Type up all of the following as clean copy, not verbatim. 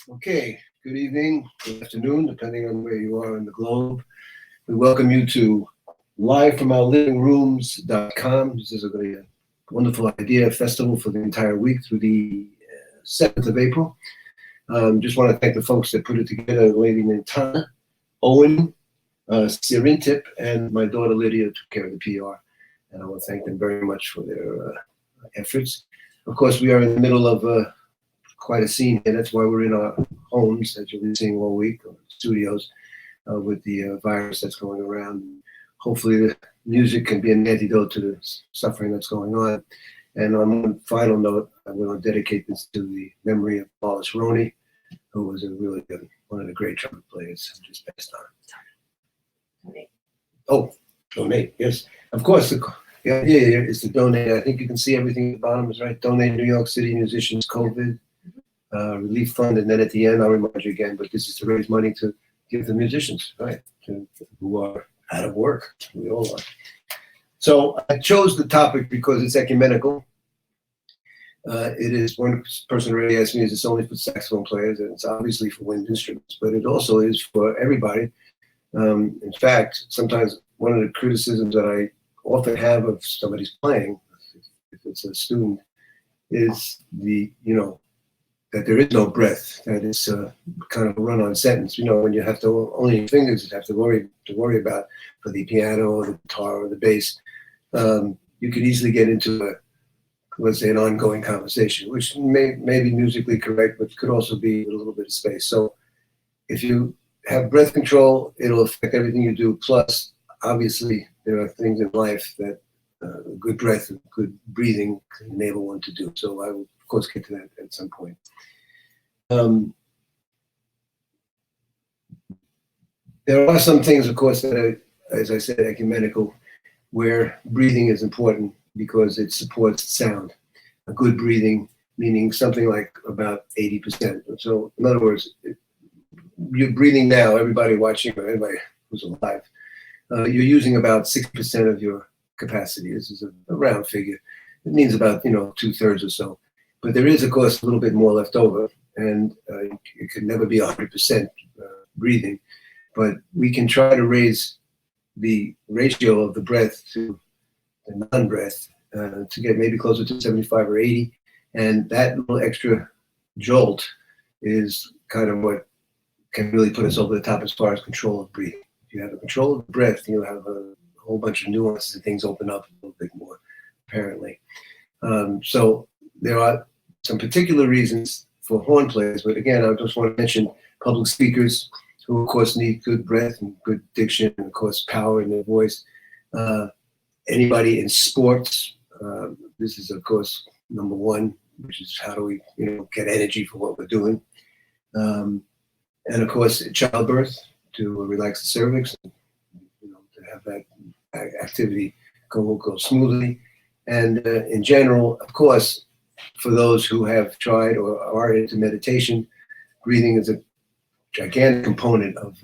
Okay, good evening, good afternoon, depending on where you are in the globe. We welcome you to live from our living rooms.com. This is a wonderful idea festival for the entire week through the 7th of April. Just want to thank the folks that put it together, a lady named Tana, Owen, Sirintip, and my daughter Lydia took care of the PR. And I want to thank them very much for their efforts. Of course, we are in the middle of quite a scene here. That's why we're in our homes that you'll be seeing all week, or studios, with the virus that's going around. Hopefully the music can be an antidote to the suffering that's going on. And on one final note, I'm going to dedicate this to the memory of Wallace Roney, who was a really good, one of the great trumpet players who just passed on. Donate. Oh, donate, yes. Of course, the idea here is to donate. I think you can see everything at the bottom is right. Donate New York City Musicians COVID Relief Fund. And then at the end, I'll remind you again, but this is to raise money to give the musicians, right, who are out of work. We all are. So I chose the topic because it's ecumenical. It is, one person already asked me, is this only for saxophone players? And it's obviously for wind instruments, but it also is for everybody. In fact, sometimes one of the criticisms that I often have of somebody's playing, if it's a student, is that there is no breath, that it's kind of a run-on sentence. When you have to, only your fingers have to worry about for the piano or the guitar or the bass. You could easily get into let's say, an ongoing conversation, which may be musically correct, but could also be with a little bit of space. So if you have breath control, it'll affect everything you do. Plus, obviously, there are things in life that good breath and good breathing can enable one to do. So I will, of course, get to that at some point. There are some things, of course, that are, as I said, ecumenical, where breathing is important because it supports sound. A good breathing, meaning something like about 80%. So in other words, you're breathing now, everybody watching, or anybody who's alive, you're using about 6% of your capacity. This is a round figure. It means about, 2/3 or so. But there is, of course, a little bit more left over, and it could never be 100% breathing. But we can try to raise the ratio of the breath to the non-breath to get maybe closer to 75 or 80. And that little extra jolt is kind of what can really put us over the top as far as control of breathing. If you have a control of the breath, you'll have a whole bunch of nuances and things open up a little bit more, apparently. So there are some particular reasons for horn players, but again, I just want to mention public speakers, who of course need good breath and good diction and of course power in their voice. Anybody in sports, this is of course number one, which is how do we get energy for what we're doing. And of course childbirth, to relax the cervix, and, to have that activity go smoothly. And in general, of course, for those who have tried or are into meditation, breathing is a gigantic component of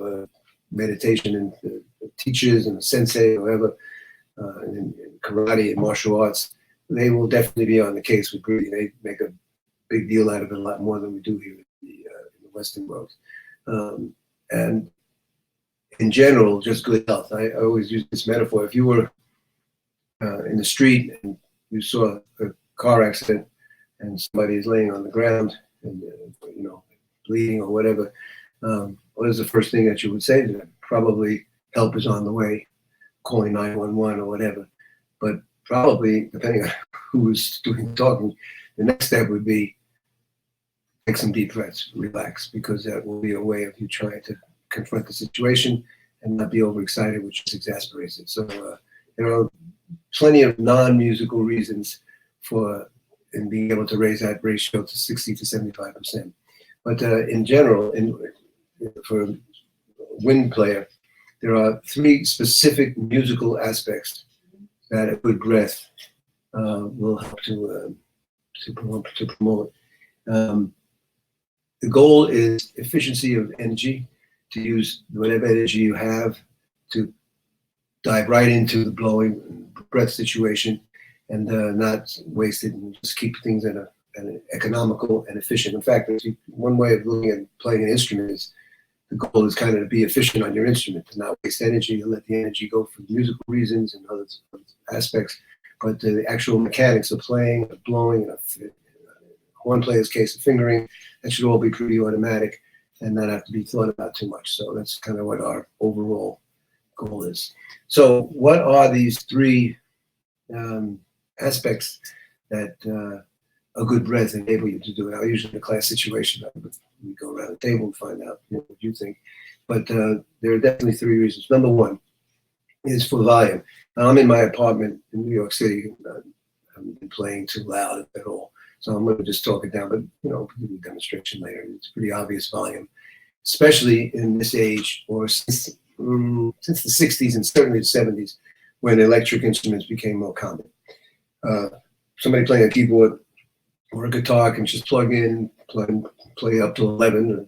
meditation, and the teachers and the sensei, whoever, in karate and martial arts, they will definitely be on the case with breathing. They make a big deal out of it, a lot more than we do here in the Western world. And in general, just good health. I always use this metaphor. If you were in the street and you saw a car accident and somebody is laying on the ground and bleeding or whatever, what is the first thing that you would say to them? Probably help is on the way, calling 911 or whatever. But probably, depending on who is doing the talking, the next step would be take some deep breaths, relax, because that will be a way of you trying to confront the situation and not be overexcited, which just exasperates it. So there are plenty of non-musical reasons for and being able to raise that ratio to 60 to 75%. But in general, for a wind player, there are 3 specific musical aspects that a good breath will help to promote. The goal is efficiency of energy, to use whatever energy you have to dive right into the blowing breath situation and not waste it and just keep things at an economical and efficient. In fact, one way of looking at playing an instrument is the goal is kind of to be efficient on your instrument, to not waste energy, to let the energy go for musical reasons and other aspects. But the actual mechanics of playing, of blowing, of horn player's case of fingering, that should all be pretty automatic and not have to be thought about too much. So that's kind of what our overall goal is. So what are these 3 aspects that a good breath enable you to do it? Usually in a class situation, we go around the table and find out what you think. But there are definitely 3 reasons. Number 1 is for volume. Now, I'm in my apartment in New York City. I haven't been playing too loud at all. So I'm going to just talk it down, but we'll do a demonstration later. It's pretty obvious volume, especially in this age, or since the 60s and certainly the 70s, when electric instruments became more common. Somebody playing a keyboard or a guitar can just plug in, play up to 11,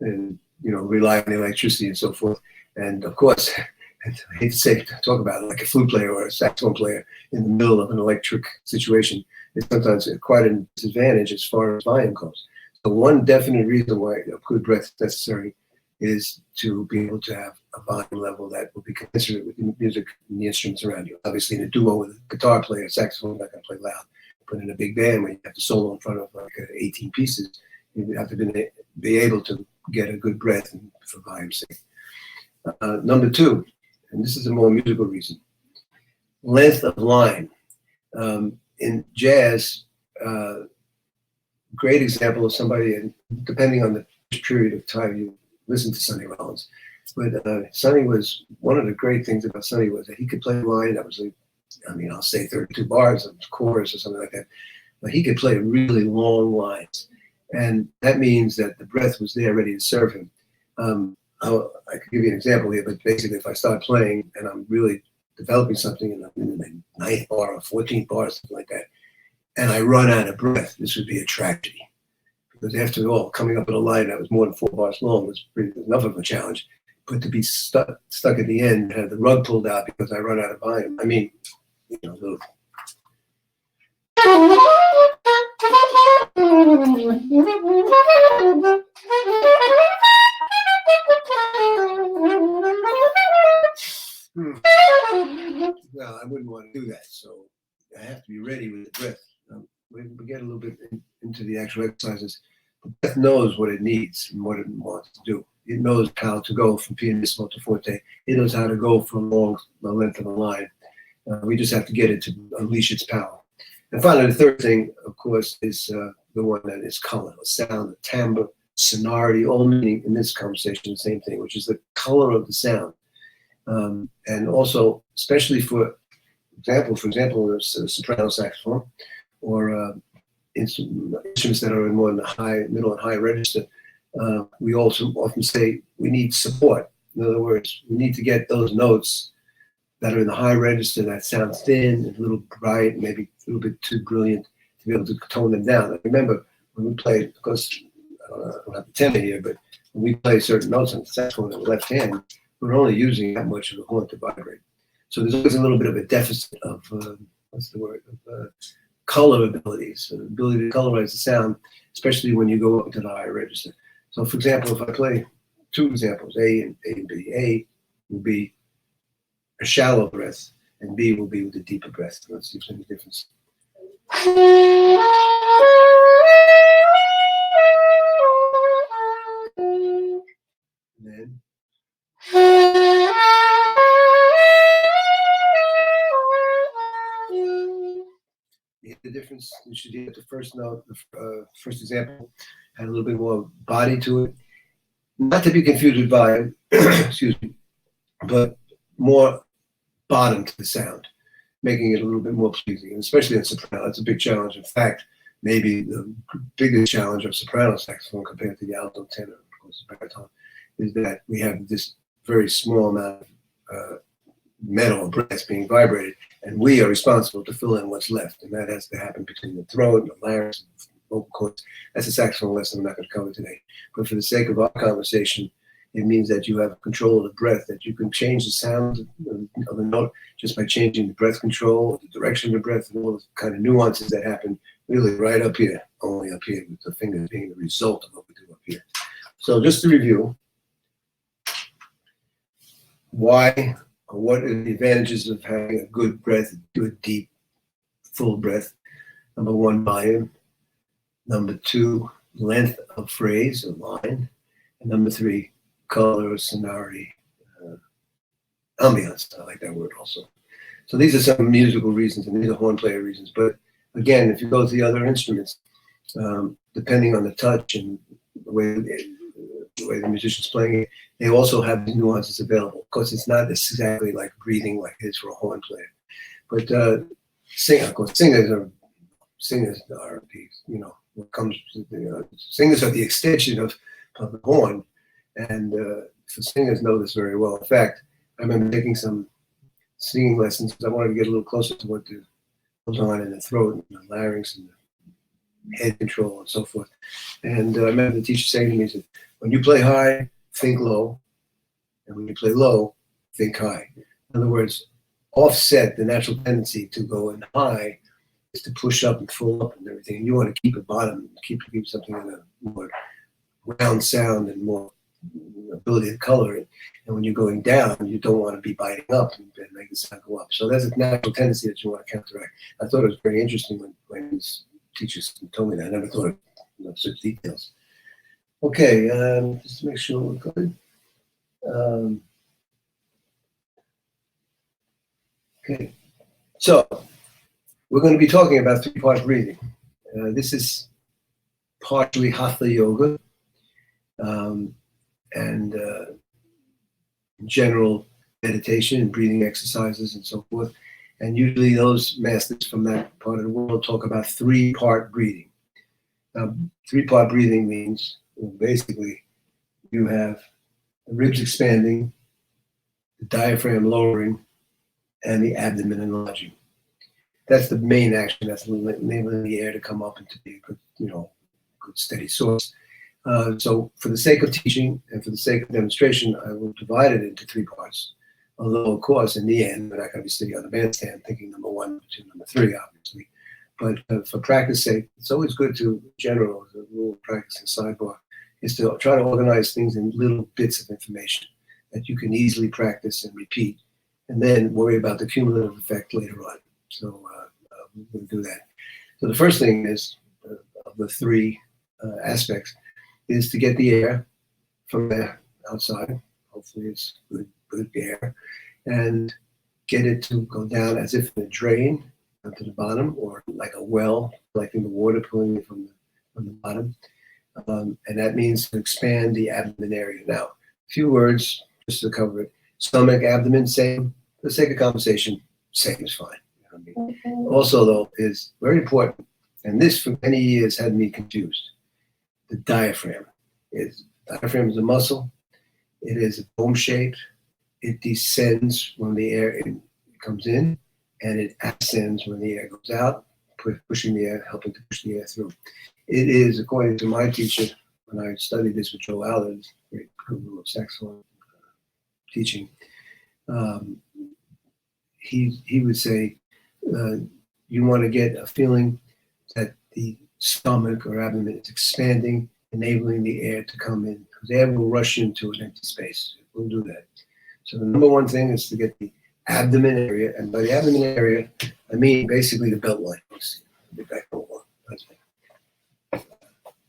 and rely on the electricity and so forth. And of course, I hate to talk about it, like a flute player or a saxophone player in the middle of an electric situation is sometimes quite a disadvantage as far as volume goes. So one definite reason why a good breath is necessary is to be able to have a volume level that will be commensurate with the music and the instruments around you. Obviously, in a duo with a guitar player, saxophone, not going to play loud. But in a big band, when you have to solo in front of like 18 pieces, you have to be able to get a good breath for volume's sake. Number 2, and this is a more musical reason, length of line. In jazz, great example of somebody, and depending on the period of time you listen to Sonny Rollins, but Sonny was, one of the great things about Sonny was that he could play a line that was, I'll say 32 bars of chorus or something like that, but he could play really long lines. And that means that the breath was there ready to serve him. I could give you an example here, but basically if I start playing and I'm really developing something and I'm in the 9th bar or 14th bar or something like that, and I run out of breath, this would be a tragedy. Because after all, coming up with a line that was more than 4 bars long was enough of a challenge. But to be stuck at the end and have the rug pulled out because I run out of volume, little. Well, I wouldn't want to do that, so I have to be ready with the breath. We get a little bit into the actual exercises. The breath knows what it needs and what it wants to do. It knows how to go from pianissimo to forte. It knows how to go from the length of a line. We just have to get it to unleash its power. And finally, the third thing, of course, is the one that is color, the sound, the timbre, sonority, all meaning in this conversation the same thing, which is the color of the sound. And also, especially for example, a soprano saxophone or instruments that are in more in the high, middle, and high register, we also often say we need support. In other words, we need to get those notes that are in the high register that sound thin and a little bright, maybe a little bit too brilliant, to be able to tone them down. Now, remember, when we play, of course, I don't have the tenor here, but when we play certain notes on the saxophone on the left hand, we're only using that much of the horn to vibrate. So there's always a little bit of a deficit of, color abilities, the ability to colorize the sound, especially when you go up to the higher register. So for example, if I play 2 examples, A and B, A will be a shallow breath, and B will be with a deeper breath. Let's see if there's any difference. And then. The difference, you should get the first note, the first example had a little bit more body to it. Not to be confused with volume, excuse me, but more bottom to the sound. making it a little bit more pleasing, and especially in soprano. That's a big challenge. In fact, maybe the biggest challenge of soprano saxophone compared to the alto, tenor, of course, baritone, is that we have this very small amount of metal and brass being vibrated, and we are responsible to fill in what's left, and that has to happen between the throat and the larynx and the vocal cords. That's a saxophone lesson I'm not going to cover today, but for the sake of our conversation, it means that you have control of the breath, that you can change the sound of the note just by changing the breath control, the direction of the breath, and all the kind of nuances that happen really right up here, only up here, with the fingers being the result of what we do up here. So just to review, why or what are the advantages of having a good breath, good, deep, full breath? Number one, volume. Number two, length of phrase or line. And number three, color, sonority, ambiance. I like that word also. So these are some musical reasons, and these are horn player reasons. But again, if you go to the other instruments, depending on the touch and the way the musician's playing it, they also have the nuances available. Of course, it's not exactly like breathing like it is for a horn player. But of course, singers are what comes to singers are the extension of the horn. And so singers know this very well. In fact, I remember taking some singing lessons because I wanted to get a little closer to what goes on in the throat and the larynx and the head control and so forth. And I remember the teacher saying to me, he said, when you play high, think low. And when you play low, think high. In other words, offset the natural tendency to go in high is to push up and full up and everything. And you want to keep it bottom, keep something in a more round sound and more ability to color it. And when you're going down, you don't want to be biting up and make the sound go up. So that's a natural tendency that you want to counteract. I thought it was very interesting when these teachers told me that. I never thought of such details. Okay, just to make sure we're good. Okay, so we're going to be talking about three-part breathing. This is partially hatha yoga, and general meditation and breathing exercises and so forth. And usually those masters from that part of the world talk about three-part breathing. Three-part breathing means basically you have the ribs expanding, the diaphragm lowering, and the abdomen enlarging. That's the main action. That's enabling the air to come up and to be a good, good steady source. So for the sake of teaching and for the sake of demonstration, I will divide it into three parts. Although, of course, in the end, we're not going to be sitting on the bandstand thinking number one, number two, number three, obviously. But for practice sake, it's always good to, in general, as a rule of practice and sidebar, is to try to organize things in little bits of information that you can easily practice and repeat, and then worry about the cumulative effect later on. So we'll do that. So the first thing is, of the three aspects, is to get the air from the outside. Hopefully it's good air, and get it to go down as if in a drain down to the bottom, or like a well, collecting the water, pulling it from the bottom. And that means to expand the abdomen area. Now, a few words just to cover it. Stomach, abdomen, same. For the sake of conversation, same is fine. You know what I mean? Also, though, is very important, and this for many years had me confused. The diaphragm. Diaphragm is a muscle. It is dome shaped. It descends when the air comes in, and it ascends when the air goes out, pushing the air, helping to push the air through. It is, according to my teacher, when I studied this with Joe Allard, great guru of saxophone teaching, he would say, you want to get a feeling that the stomach or abdomen is expanding, enabling the air to come in, because air will rush into an empty space. It will do that. So the number one thing is to get the abdomen area, and by the abdomen area, I mean basically the belt line.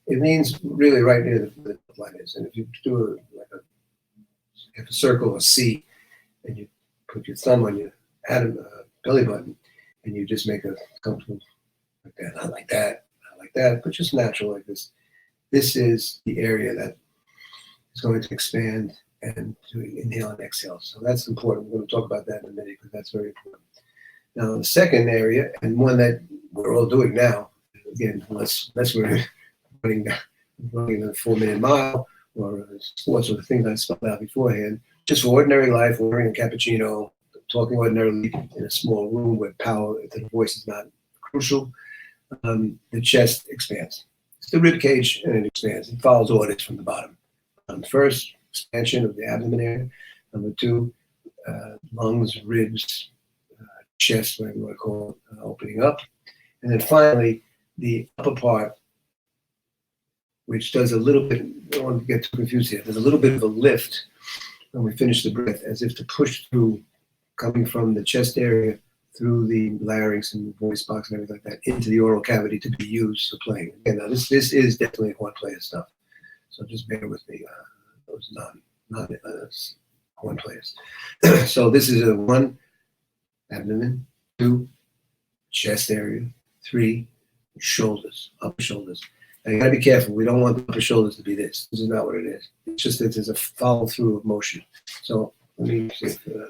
It means really right near the belt line is. And if you do a circle, a C, and you put your thumb on your belly button, and you just make a comfortable like that, not like that, not like that, but just natural like this. This is the area that is going to expand and to inhale and exhale. So that's important. We're going to talk about that in a minute because that's very important. Now, the second area, and one that we're all doing now, again, unless we're running a 4-minute mile or sports or the things I spelled out beforehand, just for ordinary life, ordering a cappuccino, talking ordinarily in a small room where power to the voice is not crucial, the chest expands. It's the rib cage, and it expands. It follows orders from the bottom. First, expansion of the abdomen area. Number 2, lungs, ribs, chest, whatever you want to call it, opening up. And then finally, the upper part, which does a little bit, I don't want to get too confused here, there's a little bit of a lift when we finish the breath, as if to push through, coming from the chest area through the larynx and voice box and everything like that into the oral cavity to be used for playing. Again, now this is definitely horn player stuff, so just bear with me, those non horn players. So this is a 1, abdomen, 2, chest area, 3, shoulders, upper shoulders. Now you gotta be careful. We don't want the upper shoulders to be this. This is not what it is. It's just that there's a follow through of motion. So let me see if get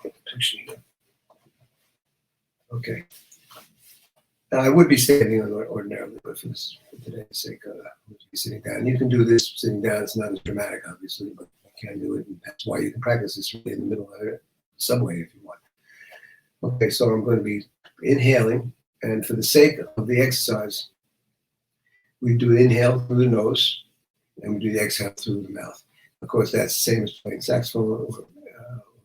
the picture here. Okay. Now I would be standing ordinarily, but for today's sake, I would be sitting down. You can do this sitting down. It's not as dramatic, obviously, but you can do it, and that's why you can practice this really in the middle of the subway if you want. Okay, so I'm going to be inhaling, and for the sake of the exercise, we do the inhale through the nose, and we do the exhale through the mouth. Of course, that's the same as playing saxophone or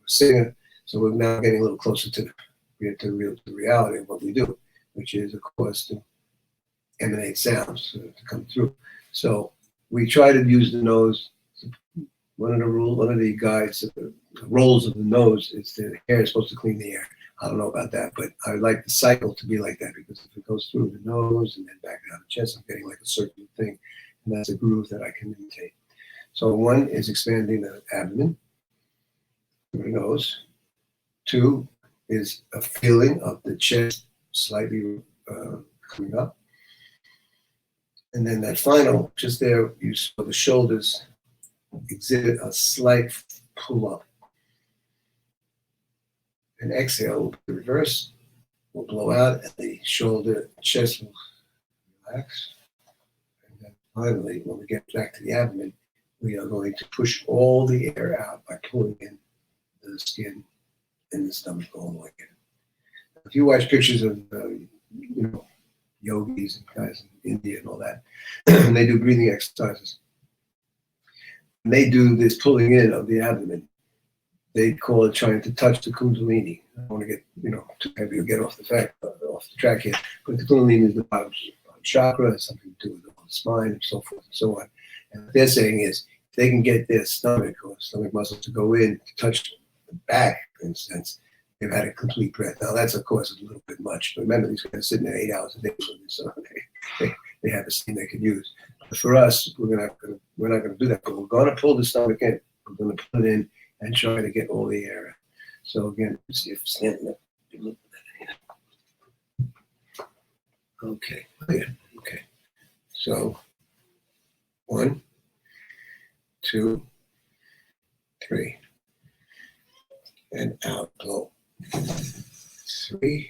singer, so we're now getting a little closer to the reality of what we do, which is, of course, to emanate sounds to come through. So we try to use the nose. One of the guides, the roles of the nose is the hair is supposed to clean the air. I don't know about that, but I like the cycle to be like that, because if it goes through the nose and then back down the chest, I'm getting like a circular thing, and that's a groove that I can imitate. So 1 is expanding the abdomen through the nose. 2 is a feeling of the chest slightly coming up. And then that final, just there, you saw the shoulders exhibit a slight pull up. And exhale will be the reverse. We'll blow out, and the shoulder, chest will relax. And then finally, when we get back to the abdomen, we are going to push all the air out by pulling in the skin and the stomach all the way in. If you watch pictures of yogis and guys in India and all that, and they do breathing exercises, and they do this pulling in of the abdomen. They call it trying to touch the kundalini. I don't want to get too heavy or get off the track here. But the kundalini is the bottom chakra, has something to do with the spine and so forth and so on. And what they're saying is, if they can get their stomach or stomach muscles to go in to touch the back, for instance, they've had a complete breath. Now that's of course a little bit much, but remember these guys are sitting there 8 hours a day, so they have a thing they can use. But for us, we're not going to do that. But we're going to pull the stomach in. We're going to put it in and try to get all the air out. So again, let's see if standing up, you look at that here. Okay, okay. So 1, 2, 3, and out, blow. 3,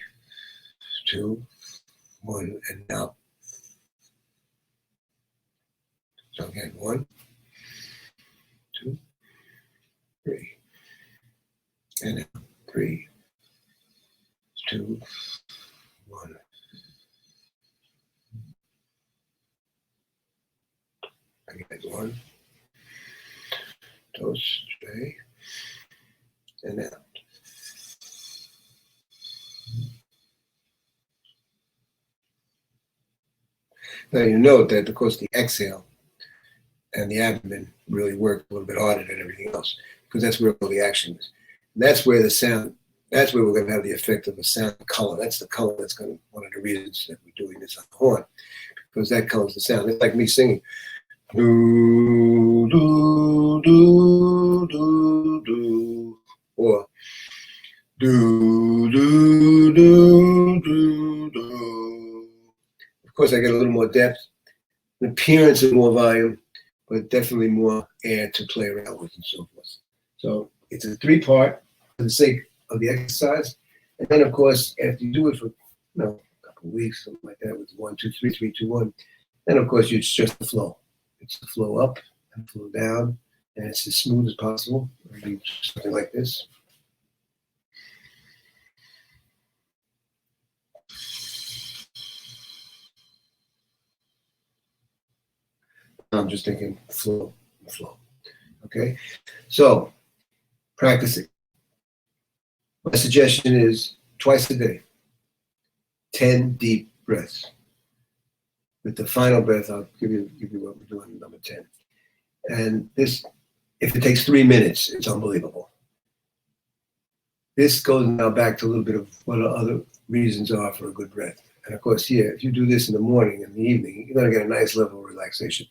2, 1, and out. So again, 1, 2, 3, and out. 3, 2, 1. Again, 1, 2, 3, and out. Now you note that, of course, the exhale and the abdomen really work a little bit harder than everything else, because that's where all the action is. And that's where the sound, that's where we're going to have the effect of the sound color. That's the color that's going to, one of the reasons that we're doing this on the horn, because that colors the sound. It's like me singing. Do, do, do, do, do. Or do, do, do, do, do. Of course, I get a little more depth, an appearance of more volume, but definitely more air to play around with and so forth. So it's a 3-part for the sake of the exercise, And then, of course, after you do it for a couple of weeks, something like that, with 1, 2, 3, 3, 2, 1, then of course it's just the flow. It's the flow up and flow down, and it's as smooth as possible. Maybe something like this. I'm just thinking flow, flow. Okay, so practicing. My suggestion is twice a day, 10 deep breaths. With the final breath, I'll give you what we're doing, number 10. And this, if it takes 3 minutes, it's unbelievable. This goes now back to a little bit of what other reasons are for a good breath. And of course, here, if you do this in the morning and the evening, you're going to get a nice level of relaxation.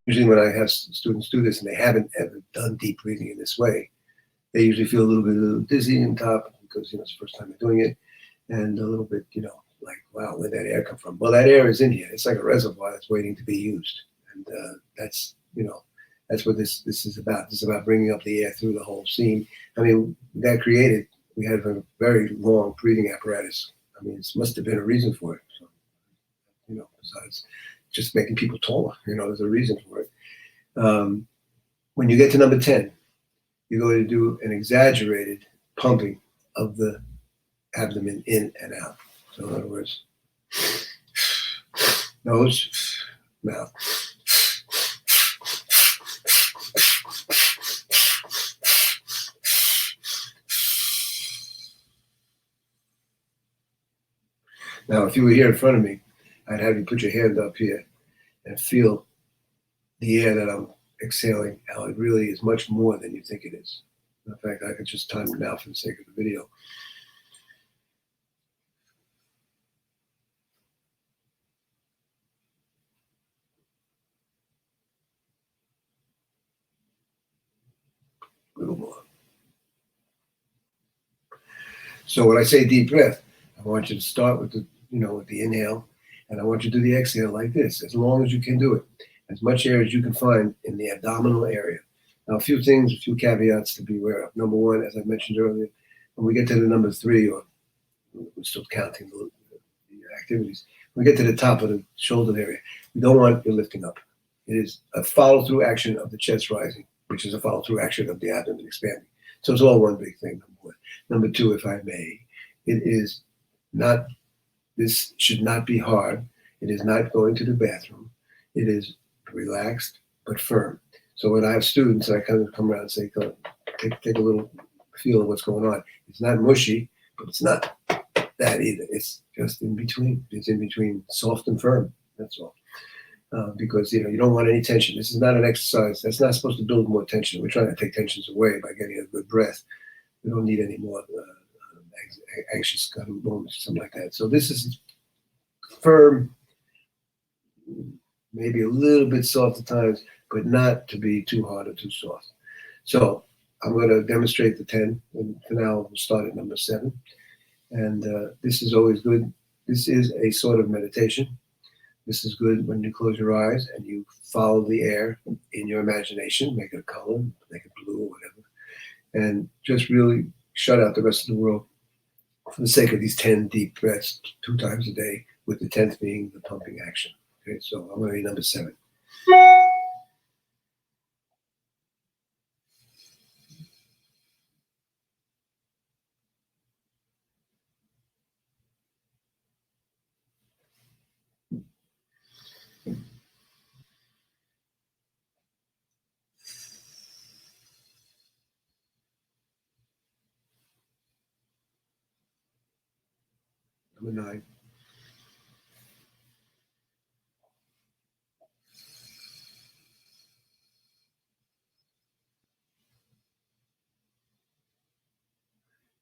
Usually when I have students do this and they haven't ever done deep breathing in this way, they usually feel a little dizzy on top because, it's the first time they're doing it, and a little bit, like, wow, where'd that air come from? Well, that air is in here. It's like a reservoir that's waiting to be used. And that's what this is about. This is about bringing up the air through the whole seam. I mean, we had a very long breathing apparatus. I mean, it must have been a reason for it. So, besides just making people taller, there's a reason for it. When you get to number 10, you're going to do an exaggerated pumping of the abdomen in and out. So in other words, nose, mouth. Now, if you were here in front of me, I'd have you put your hand up here and feel the air that I'm exhaling, how it really is much more than you think it is. In fact, I could just time it now for the sake of the video. A little more. So when I say deep breath, I want you to start with the inhale, and I want you to do the exhale like this, as long as you can do it. As much air as you can find in the abdominal area. Now, a few caveats to be aware of. Number one, as I mentioned earlier, when we get to the number 3, or we're still counting the activities, when we get to the top of the shoulder area, we don't want you lifting up. It is a follow-through action of the chest rising, which is a follow-through action of the abdomen expanding. So it's all one big thing, number one. Number 2, if I may, this should not be hard. It is not going to the bathroom. It is relaxed but firm. So when I have students, I kind of come around and say, take a little feel of what's going on. It's not mushy, but it's not that either. It's just in between. It's in between soft and firm. That's all. Because you don't want any tension. This is not an exercise. That's not supposed to build more tension. We're trying to take tensions away by getting a good breath. We don't need any more anxious kind of moments, something like that. So this is firm, maybe a little bit soft at times, but not to be too hard or too soft. So I'm going to demonstrate the 10, and for now we'll start at number 7. And this is always good. This is a sort of meditation. This is good when you close your eyes and you follow the air in your imagination, make it a color, make it blue or whatever, and just really shut out the rest of the world for the sake of these 10 deep breaths 2 times a day, with the 10th being the pumping action. Okay, so I'm going to be number 7. Number 9.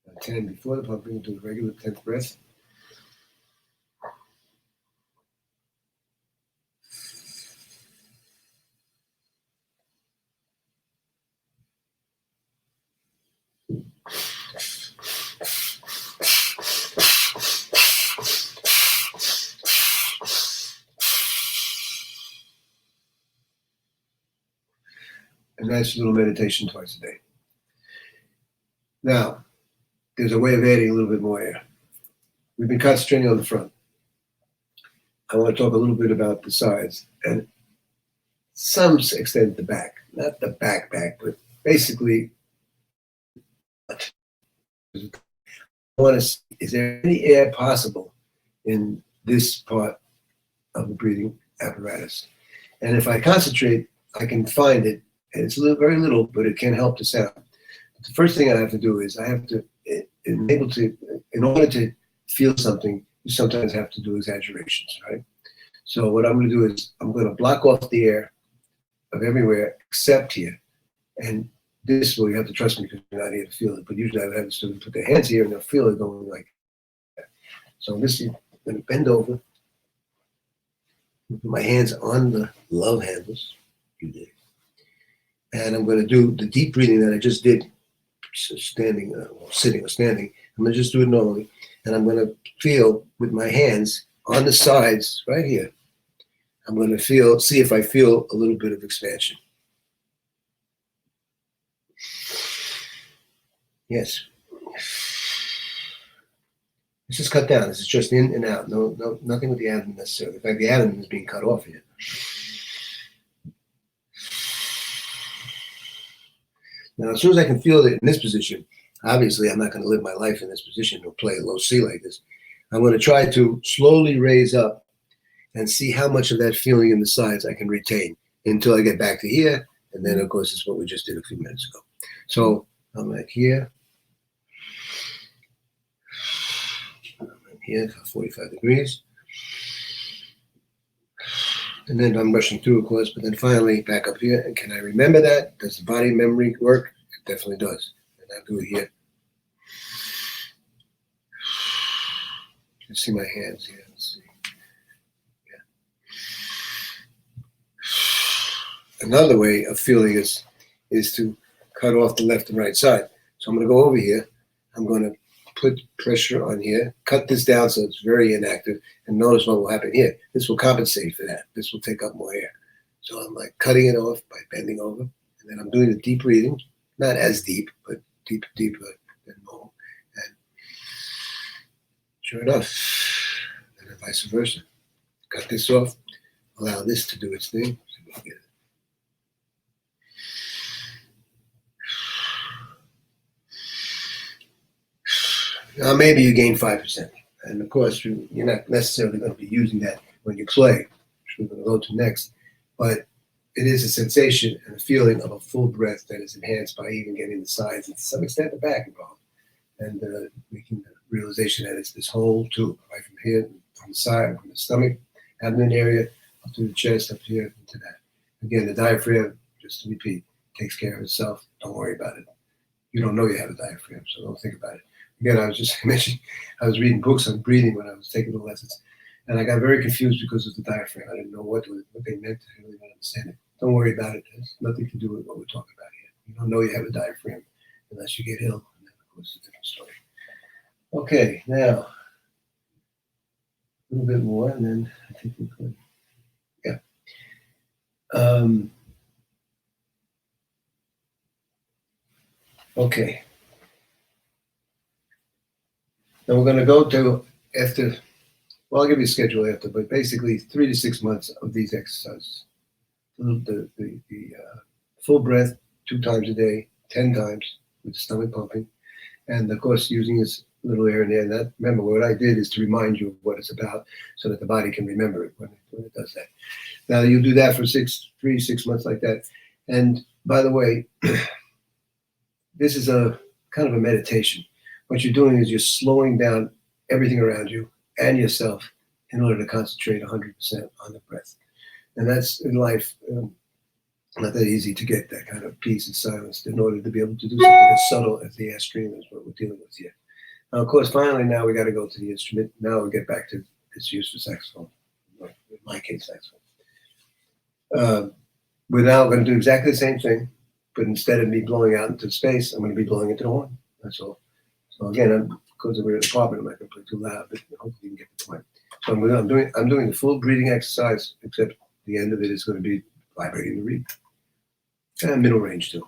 Now 10 before the pumping, do the regular 10th breath. A nice little meditation twice a day. Now, there's a way of adding a little bit more air. We've been concentrating on the front. I want to talk a little bit about the sides and some extent the back. Not the back, but basically, I want to see, is there any air possible in this part of the breathing apparatus? And if I concentrate, I can find it, and it's very little, but it can help the sound. But the first thing I have to do is I have to enable to, in order to feel something, you sometimes have to do exaggerations, right? So what I'm going to do is I'm going to block off the air of everywhere except here. And this will, you have to trust me because you're not here to feel it. But usually I would have the student put their hands here and they'll feel it going like that. So this is, I'm going to bend over, put my hands on the love handles. You did. And I'm going to do the deep breathing that I just did, standing, sitting or standing. I'm going to just do it normally. And I'm going to feel with my hands on the sides right here. I'm going to see if I feel a little bit of expansion. Yes. This is cut down. This is just in and out. No, nothing with the abdomen necessarily. In fact, the abdomen is being cut off here. Now, as soon as I can feel it in this position, obviously I'm not going to live my life in this position or play low C like this. I'm going to try to slowly raise up and see how much of that feeling in the sides I can retain until I get back to here. And then, of course, it's what we just did a few minutes ago. So I'm like here. I'm here for 45 degrees. And then I'm rushing through, of course, but then finally back up here. And can I remember that? Does the body memory work? It definitely does. And I'll do it here. You can see my hands here. Let's see. Another way of feeling is to cut off the left and right side. So I'm going to go over here. I'm going to put pressure on here, cut this down so it's very inactive, and notice what will happen here. This will compensate for that. This will take up more air. So I'm like cutting it off by bending over, and then I'm doing the deep breathing, not as deep, but deeper than normal. And sure enough, and vice versa. Cut this off, allow this to do its thing. So get it. Now, maybe you gain 5%. And of course, you're not necessarily going to be using that when you play, which we're going to go to next. But it is a sensation and a feeling of a full breath that is enhanced by even getting the sides and to some extent the back involved. And making the realization that it's this whole tube, right from here, from the side, from the stomach, abdomen area, up to the chest, up here, into that. Again, the diaphragm, just to repeat, takes care of itself. Don't worry about it. You don't know you have a diaphragm, so don't think about it. Again, I was just mentioning, I was reading books on breathing when I was taking the lessons, and I got very confused because of the diaphragm. I didn't know what they meant. I really didn't understand it. Don't worry about it. It has nothing to do with what we're talking about here. You don't know you have a diaphragm unless you get ill, and then, of course, it's a different story. Okay, now, a little bit more, and then I think we could. Yeah. Okay. Now we're going to go to after, well, I'll give you a schedule after, but basically 3 to 6 months of these exercises. The full breath 2 times a day, 10 times with the stomach pumping. And of course, using this little air in there. That, remember, what I did is to remind you of what it's about so that the body can remember it when it does that. Now, you do that for 3 to 6 months like that. And by the way, this is a kind of a meditation. What you're doing is you're slowing down everything around you and yourself in order to concentrate 100% on the breath. And that's in life not that easy to get that kind of peace and silence in order to be able to do something as subtle as the air stream is what we're dealing with here. Now, of course, finally, now we got to go to the instrument. Now we'll get back to its use for saxophone, in my case, saxophone. We're now going to do exactly the same thing, but instead of me blowing out into space, I'm going to be blowing into the horn. That's all. So again, because we're in an apartment, I'm not going to play too loud, but hopefully you can get the point. So I'm doing the full breathing exercise, except the end of it is going to be vibrating the reed. And middle range too.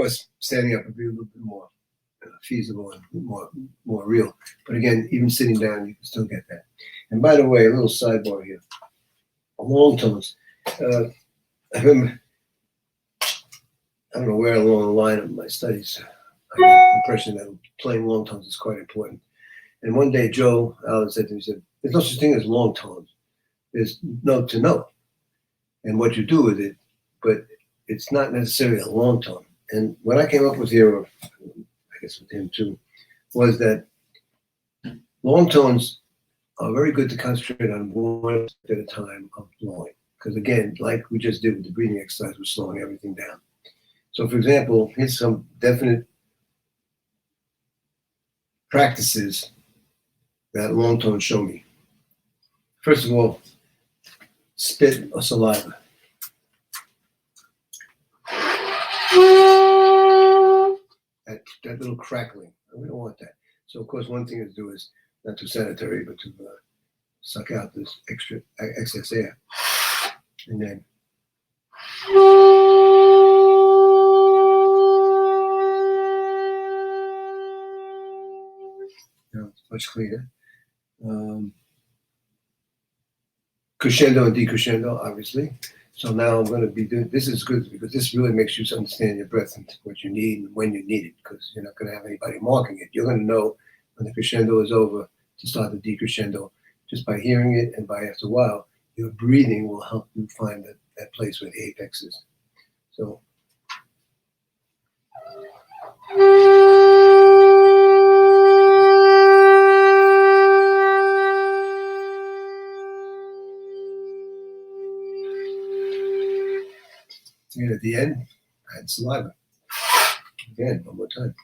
course, standing up would be a little bit more feasible and more real. But again, even sitting down, you can still get that. And by the way, a little sidebar here. Long tones. I remember, I don't know where along the line of my studies, I got the impression that playing long tones is quite important. And one day, Joe Allen said to me, he said, there's no such thing as long tones. There's note to note and what you do with it, but it's not necessarily a long tone. And what I came up with here, or I guess with him too, was that long tones are very good to concentrate on one at a time of blowing. Because again, like we just did with the breathing exercise, we're slowing everything down. So for example, here's some definite practices that long tones show me. First of all, spit or saliva. That little crackling, we don't want that. So of course, one thing to do is not too sanitary, but to suck out this excess air, and then it's much cleaner. Crescendo and decrescendo, obviously. So now I'm going to be doing, this is good because this really makes you understand your breath and what you need and when you need it, because you're not going to have anybody marking it. You're going to know when the crescendo is over to start the decrescendo just by hearing it, and by after a while, your breathing will help you find that place where the apex is. So. And at the end, add saliva. Again, one more time.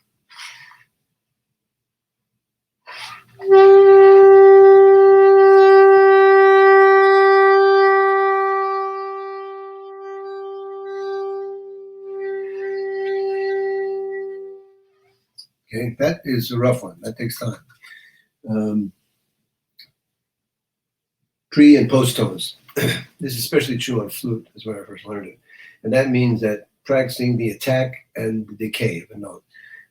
Okay, that is a rough one. That takes time. Pre and post tones. This is especially true on flute, is where I first learned it. And that means that practicing the attack and the decay of a note.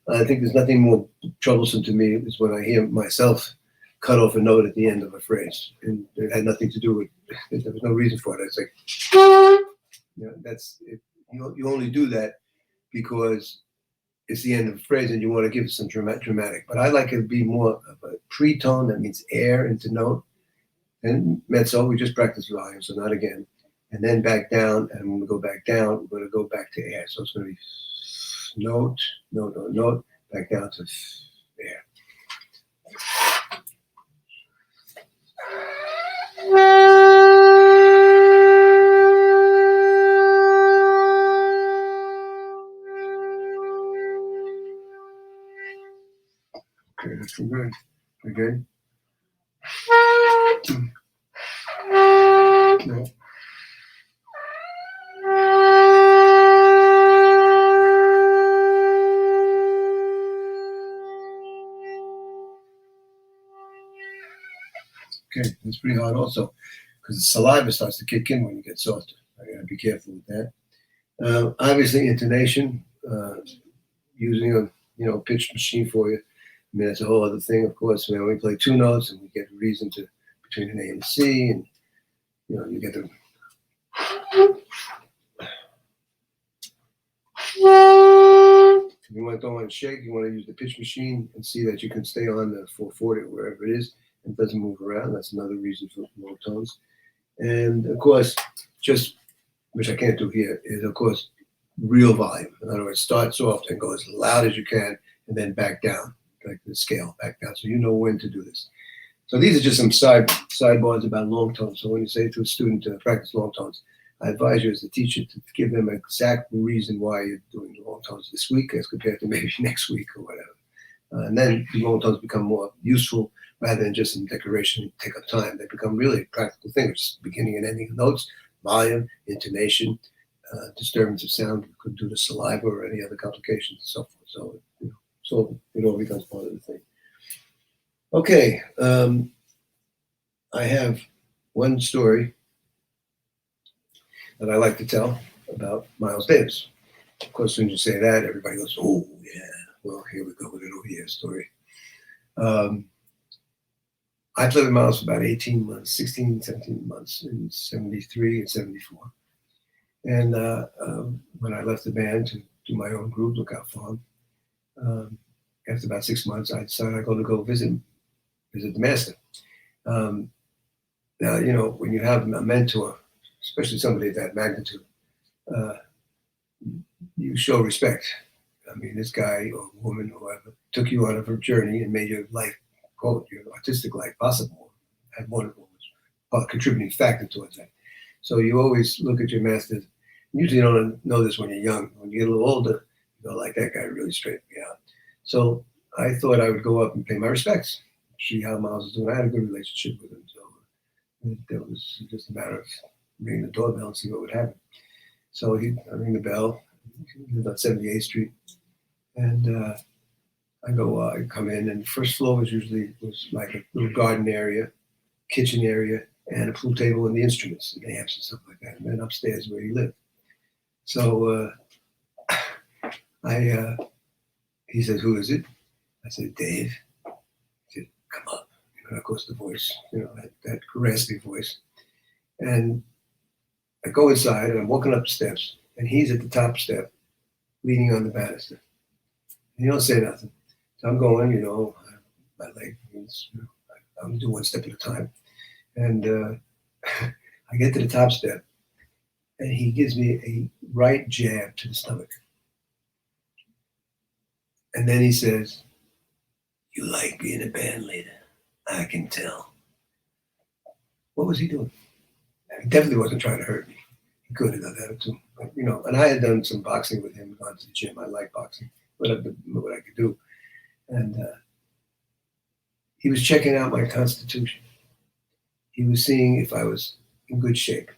I think there's nothing more troublesome to me is when I hear myself cut off a note at the end of a phrase. And it had nothing to do with, there was no reason for it. It's like, that's it. You only do that because it's the end of a phrase and you want to give it some dramatic. But I like it to be more of a pre-tone, that means air into note. And mezzo, we just practice volume, so not again. And then back down, and when we go back down, we're going to go back to air. So it's going to be note, note, note, note, back down to air. Okay, that's good. Again. No. Okay, that's pretty hard also, because the saliva starts to kick in when you get softer. I gotta be careful with that. Obviously, intonation, using a pitch machine for you. I mean, that's a whole other thing, of course. We play two notes and we get reason to between an A and a C, and you get the. If you don't want to shake, you want to use the pitch machine and see that you can stay on the 440 or wherever it is and it doesn't move around. That's another reason for low tones. And of course, just, which I can't do here, is of course real volume. In other words, start soft and go as loud as you can and then back down, like the scale back down. So you know when to do this. So these are just some sidebars about long tones. So when you say to a student to practice long tones, I advise you as a teacher to give them an exact reason why you're doing the long tones this week as compared to maybe next week or whatever. And then the long tones become more useful rather than just some decoration, take up time. They become really practical things, beginning and ending of notes, volume, intonation, disturbance of sound, could do to saliva or any other complications and so forth. So it all becomes part of the thing. Okay, I have one story that I like to tell about Miles Davis. Of course, as soon as you say that, everybody goes, oh, yeah, well, here we go with an oh, yeah story. I played with Miles for about 18 months, 16, 17 months in 73 and 74. And when I left the band to do my own group, Lookout Farm, after about 6 months, I decided I'm going to go visit the master. Now, you know, when you have a mentor, especially somebody of that magnitude, you show respect. I mean, this guy or woman, whoever, took you on a journey and made your life, quote, your artistic life possible. Had one was a contributing factor towards that. So you always look at your masters. Usually you don't know this when you're young. When you get a little older, you go, like, that guy really straightened me out. So I thought I would go up and pay my respects, see how Miles was doing. I had a good relationship with him. So it was just a matter of ringing the doorbell and see what would happen. So I ring the bell. He lived on 78th Street. And I come in, and the first floor was like a little garden area, kitchen area, and a pool table and the instruments and amps and stuff like that. And then upstairs where he lived. So he said, who is it? I said, Dave. He said, come up. And of course the voice, you know, that raspy voice. And I go inside and I'm walking up the steps, and he's at the top step, leaning on the banister. And he don't say nothing. So I'm going, you know, my leg means, you know, I'm doing one step at a time. And I get to the top step, and he gives me a right jab to the stomach. And then he says, you like being a band leader, I can tell. What was he doing? He definitely wasn't trying to hurt me. He could have done that too. But, you know, and I had done some boxing with him, gone to the gym. I like boxing, what I could do. And he was checking out my constitution. He was seeing if I was in good shape.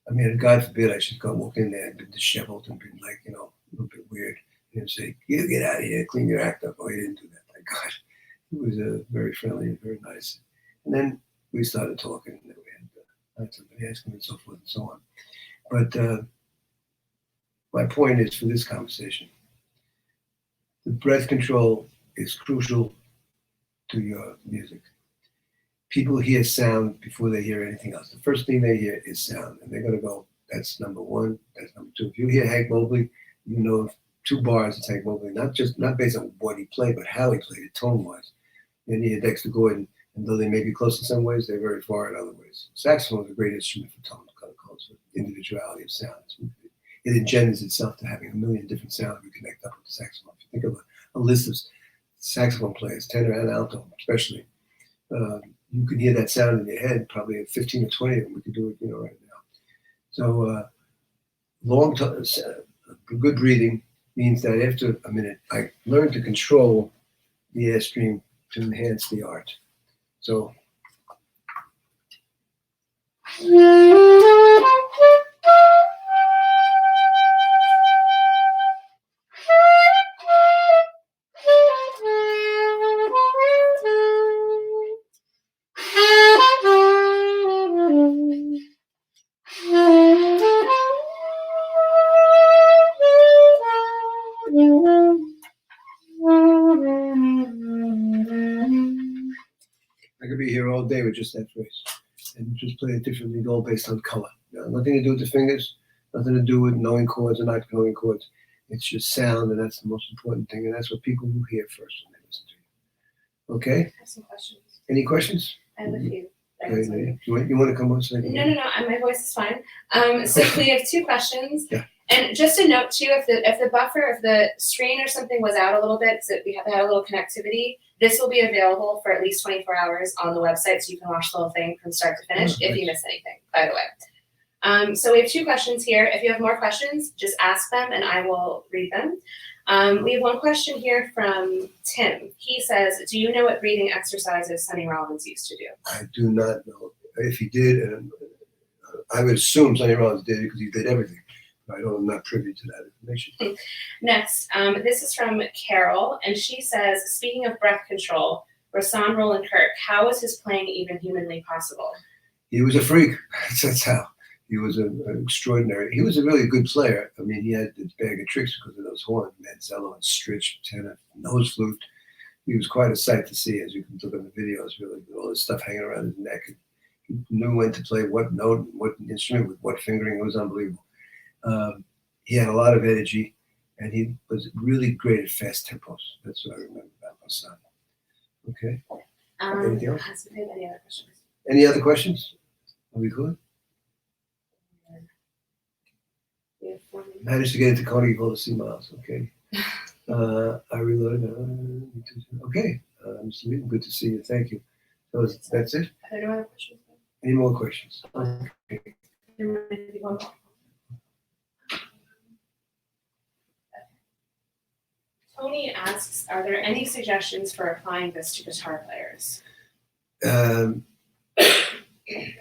I mean, God forbid I should walk in there and been disheveled and been like, you know, a little bit weird. And say, you get out of here, clean your act up. Oh, he didn't do that, thank God. He was very friendly and very nice. And then we started talking, and then we had somebody asking and so forth and so on. But my point is, for this conversation, the breath control is crucial to your music. People hear sound before they hear anything else. The first thing they hear is sound, and they're going to go, that's number one, that's number two. If you hear Hank Mobley, you know 2 bars of Hank Mobley, not based on what he played, but how he played it, tone-wise. Then you hear Dexter Gordon, and though they may be close in some ways, they're very far in other ways. Saxophone is a great instrument for tone, for individuality of sound. It engenders itself to having a million different sounds we connect up with the saxophone. If you think of a list of saxophone players, tenor and alto especially, you can hear that sound in your head, probably 15 or 20 of them. We could do it, you know, right now. So good breathing means that after a minute, I learned to control the airstream to enhance the art. So. I could be here all day with just that phrase and just play it differently, all based on color. Nothing to do with the fingers, nothing to do with knowing chords or not knowing chords. It's just sound, and that's the most important thing, and that's what people will hear first when they listen to you. Okay? I have some questions. Any questions? I have a few. Okay, you want to come on? No. My voice is fine. So we have 2 questions. Yeah. And just a note too, if the buffer, if the screen or something was out a little bit, so we have to have a little connectivity, this will be available for at least 24 hours on the website, so you can watch the whole thing from start to finish if you miss anything, by the way. So we have 2 questions here. If you have more questions, just ask them and I will read them. We have one question here from Tim. He says, do you know what breathing exercises Sonny Rollins used to do? I do not know. If he did, and I would assume Sonny Rollins did because he did everything. I'm not privy to that information. Next, this is from Carol, and she says, speaking of breath control, Rahsaan Roland Kirk, how was his playing even humanly possible? He was a freak. That's how. He was an extraordinary. He was a really good player. I mean, he had this bag of tricks because of those horns, Manzello and Stritch, tenor, nose flute. He was quite a sight to see, as you can look on the videos. Really, with all this stuff hanging around his neck. He knew when to play what note and what instrument with what fingering. It was unbelievable. He had a lot of energy, and he was really great at fast tempos. That's what I remember about my son. Okay. Anything else? Any other questions? Any other questions? Are we good? We have 4 minutes. Managed to get into Carnegie Hall to see Miles. Okay. I reloaded. Okay. Mr. Liebman, good to see you. Thank you. So that's it. Are there no other questions? Any more questions? Okay. There might be one more. Tony asks, are there any suggestions for applying this to guitar players?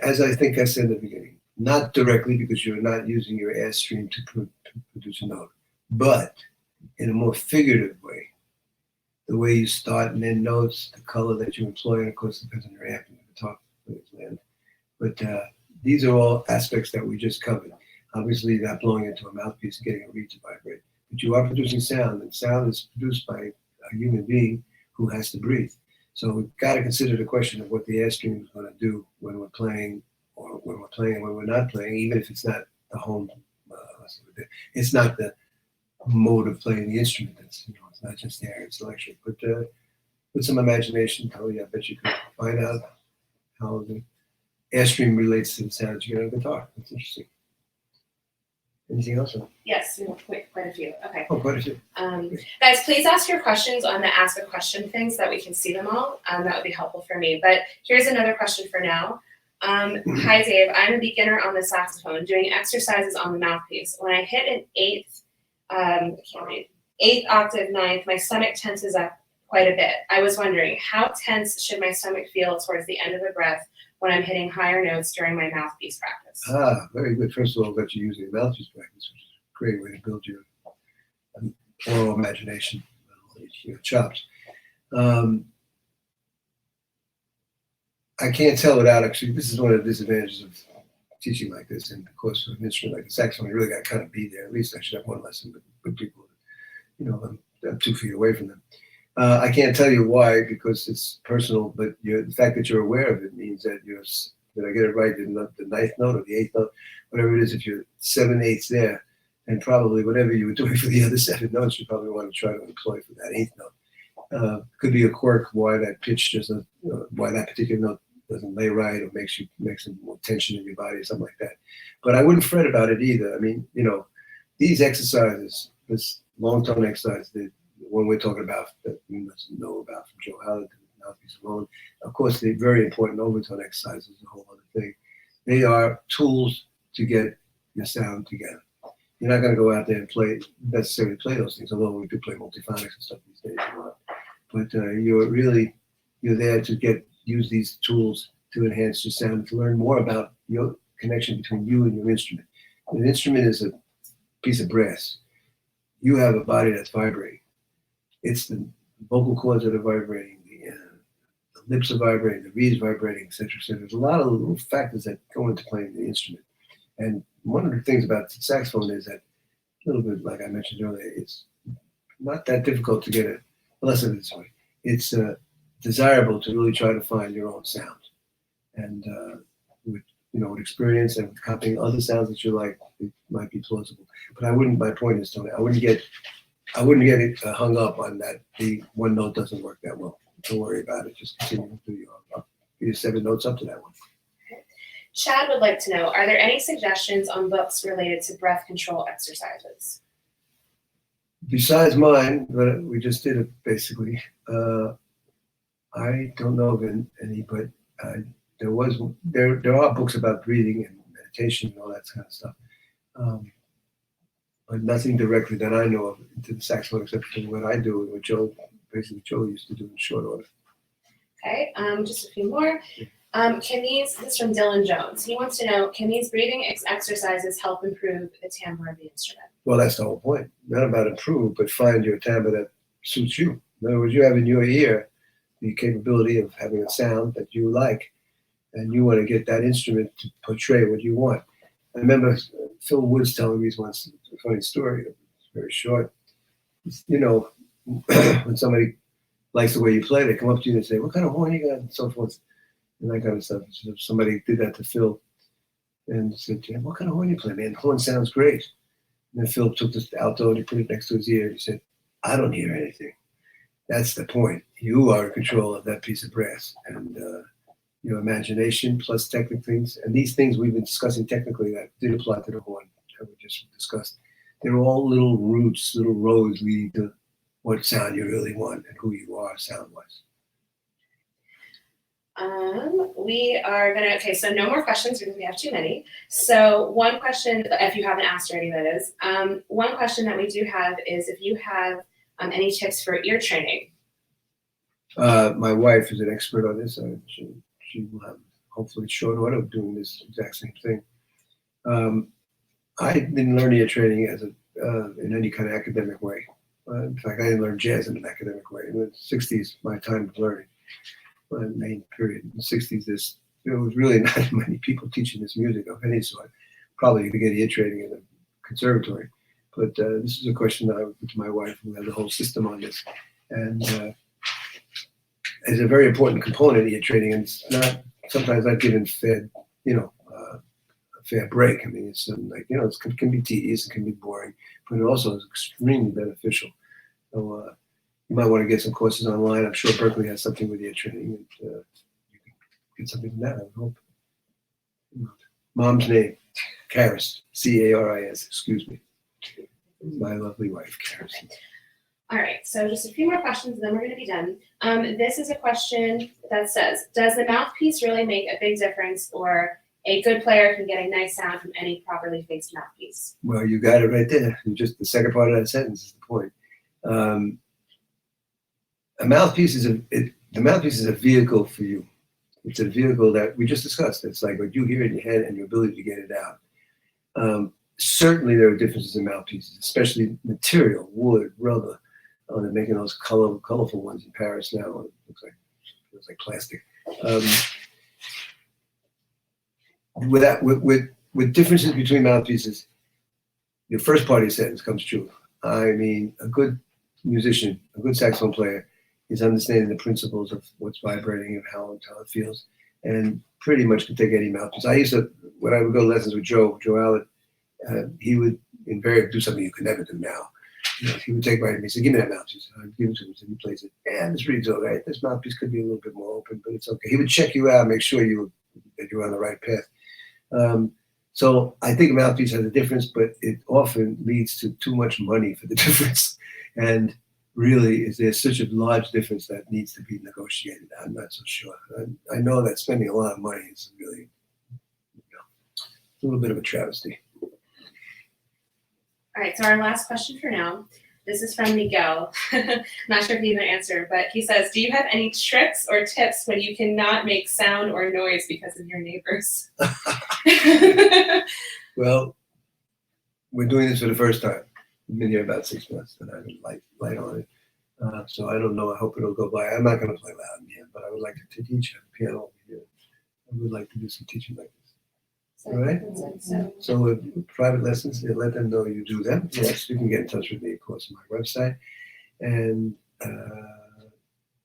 As I think I said in the beginning, not directly because you're not using your ass stream to produce a note, but in a more figurative way. The way you start and end notes, the color that you employ, and of course depends on your amp and the guitar player's land. But these are all aspects that we just covered. Obviously, not blowing into a mouthpiece and getting a reed to vibrate. But you are producing sound, and sound is produced by a human being who has to breathe. So we've got to consider the question of what the air stream is going to do when we're playing, or when we're playing and when we're not playing, even if it's not the home, it's not the mode of playing the instrument. It's, it's not just air, it's electric. But with some imagination, Tony, I bet you could find out how the airstream relates to the sounds you get on the guitar. That's interesting. Anything else? Yes, we have quite a few. Okay. Oh, quite a few. Guys, please ask your questions on the ask a question thing so that we can see them all. That would be helpful for me. But here's another question for now. Hi, Dave. I'm a beginner on the saxophone doing exercises on the mouthpiece. When I hit an eighth octave ninth, my stomach tenses up quite a bit. I was wondering, how tense should my stomach feel towards the end of the breath when I'm hitting higher notes during my mouthpiece practice? Very good. First of all, that you're using mouthpiece practice, which is a great way to build your oral imagination, your chops. I can't tell without actually, this is one of the disadvantages of teaching like this, and of course with an instrument like the saxophone, you really got to kind of be there. At least I should have one lesson with people, I'm 2 feet away from them. I can't tell you why, because it's personal, but the fact that you're aware of it means that did I get it right, the ninth note or the eighth note, whatever it is, if you're 7/8 there, and probably whatever you were doing for the other 7 notes, you probably want to try to employ for that 8th note. Could be a quirk why that pitch doesn't, why that particular note doesn't lay right, or makes some more tension in your body or something like that. But I wouldn't fret about it either. I mean, these exercises, this long tone exercise, the one we're talking about that you must know about from Joe Howard, mouthpiece alone. Of course, the very important overtone exercises is a whole other thing. They are tools to get your sound together. You're not going to go out there and necessarily play those things, although we do play multiphonics and stuff these days. But you're there to use these tools to enhance your sound, to learn more about your connection between you and your instrument. An instrument is a piece of brass. You have a body that's vibrating. It's the vocal cords that are vibrating, the lips are vibrating, the reeds vibrating, etc., etc. There's a lot of little factors that go into playing the instrument. And one of the things about the saxophone is that, a little bit like I mentioned earlier, it's not that difficult to get a lesson this way. It's desirable to really try to find your own sound. And with experience and with copying other sounds that you like, it might be plausible. But my point is, Tony, I wouldn't get it hung up on that the one note doesn't work that well. Don't worry about it. Just continue to do your 7 notes up to that one. Chad would like to know, are there any suggestions on books related to breath control exercises? Besides mine, but we just did it basically. I don't know of any, but there are books about breathing and meditation and all that kind of stuff. But nothing directly that I know of into the saxophone, except for what I do and what Joe used to do in short order. Okay, just a few more. This is from Dylan Jones. He wants to know, can these breathing exercises help improve the timbre of the instrument? Well, that's the whole point. Not about improve, but find your timbre that suits you. In other words, you have in your ear the capability of having a sound that you like, and you want to get that instrument to portray what you want. I remember Phil Woods telling me once a funny story. It's very short. You know, when somebody likes the way you play, they come up to you and say, "What kind of horn you got?" and so forth, and that kind of stuff. So somebody did that to Phil and said, "Jim, what kind of horn you play, man? The horn sounds great." And then Phil took this alto and he put it next to his ear. And he said, "I don't hear anything." That's the point. You are in control of that piece of brass, and your imagination plus technical things. And these things we've been discussing technically that did apply to the horn that we just discussed. They're all little roots, little roads leading to what sound you really want and who you are sound-wise. We are gonna, okay, so no more questions because we have too many. So one question, if you haven't asked already, that is, one question that we do have is if you have any tips for ear training. My wife is an expert on this. She will have hopefully short order of doing this exact same thing. I didn't learn ear training as in any kind of academic way. In fact, I didn't learn jazz in an academic way. In the 60s, my time of learning, my main period. In the 60s, there was really not many people teaching this music of any sort. Probably you could get ear training in a conservatory. But this is a question that I would put to my wife, who had the whole system on this. And it's a very important component of ear training, and it's not sometimes not given fair, a fair break. I mean, it's like, it can be tedious, it can be boring, but it also is extremely beneficial. So you might want to get some courses online. I'm sure Berkeley has something with ear training, and you can get something from that, I would hope. Mom's name, Caris, Caris, excuse me. My lovely wife, Caris. All right, so just a few more questions, and then we're going to be done. This is a question that says, does the mouthpiece really make a big difference, or a good player can get a nice sound from any properly faced mouthpiece? Well, you got it right there. Just the second part of that sentence is the point. The mouthpiece is a vehicle for you. It's a vehicle that we just discussed. It's like what you hear in your head and your ability to get it out. Certainly there are differences in mouthpieces, especially material, wood, rubber. They're making those colorful ones in Paris now. It looks like plastic. With differences between mouthpieces, your first part of your sentence comes true. I mean, a good musician, a good saxophone player, is understanding the principles of what's vibrating and how it feels, and pretty much can take any mouthpiece. I used to, when I would go to lessons with Joe Allen, he would invariably do something you could never do now. He would take my hand and he said, "Give me that mouthpiece." I'd give it to him, and he plays it. "Yeah, this reads all right. This mouthpiece could be a little bit more open, but it's okay." He would check you out, make sure that you're on the right path. So I think a mouthpiece has a difference, but it often leads to too much money for the difference. And really, is there such a large difference that needs to be negotiated? I'm not so sure. I know that spending a lot of money is really a little bit of a travesty. All right, so our last question for now. This is from Miguel. Not sure if he can answer, but he says, do you have any tricks or tips when you cannot make sound or noise because of your neighbors? Well, we're doing this for the first time. We've been here about 6 months, and I have a light on it. So I don't know. I hope it'll go by. I'm not going to play loud in here, but I would like to teach piano over here. I would like to do some teaching like this. All right. So with private lessons, let them know you do them. Yes, you can get in touch with me, of course, on my website. And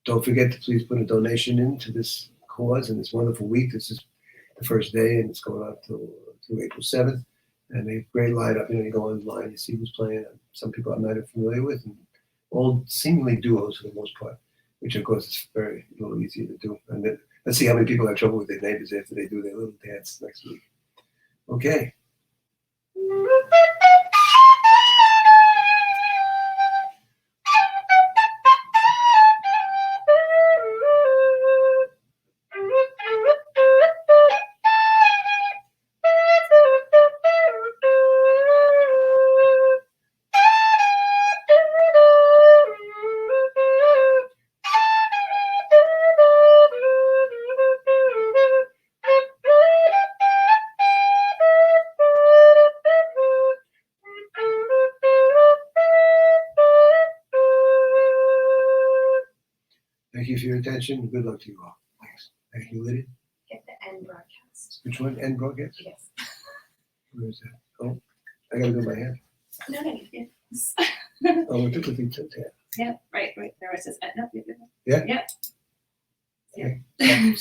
don't forget to please put a donation into this cause and this wonderful week. This is the first day, and it's going on till April 7th. And they have a great lineup. You go online, you see who's playing. Some people I'm not even familiar with, and all seemingly duos for the most part, which of course is a little easier to do. And then, let's see how many people have trouble with their neighbors after they do their little dance next week. Okay. Thank you for your attention. Good luck to you all. Thanks. Thank you, Lydia. Get the end broadcast. Which one? End broadcast? Yes. Where is that? Oh, I gotta go by hand. No, yes. Oh, we took a few tips, yeah. Yeah, right, there it says, no, you're good. Yeah? Yep. Okay. Yeah.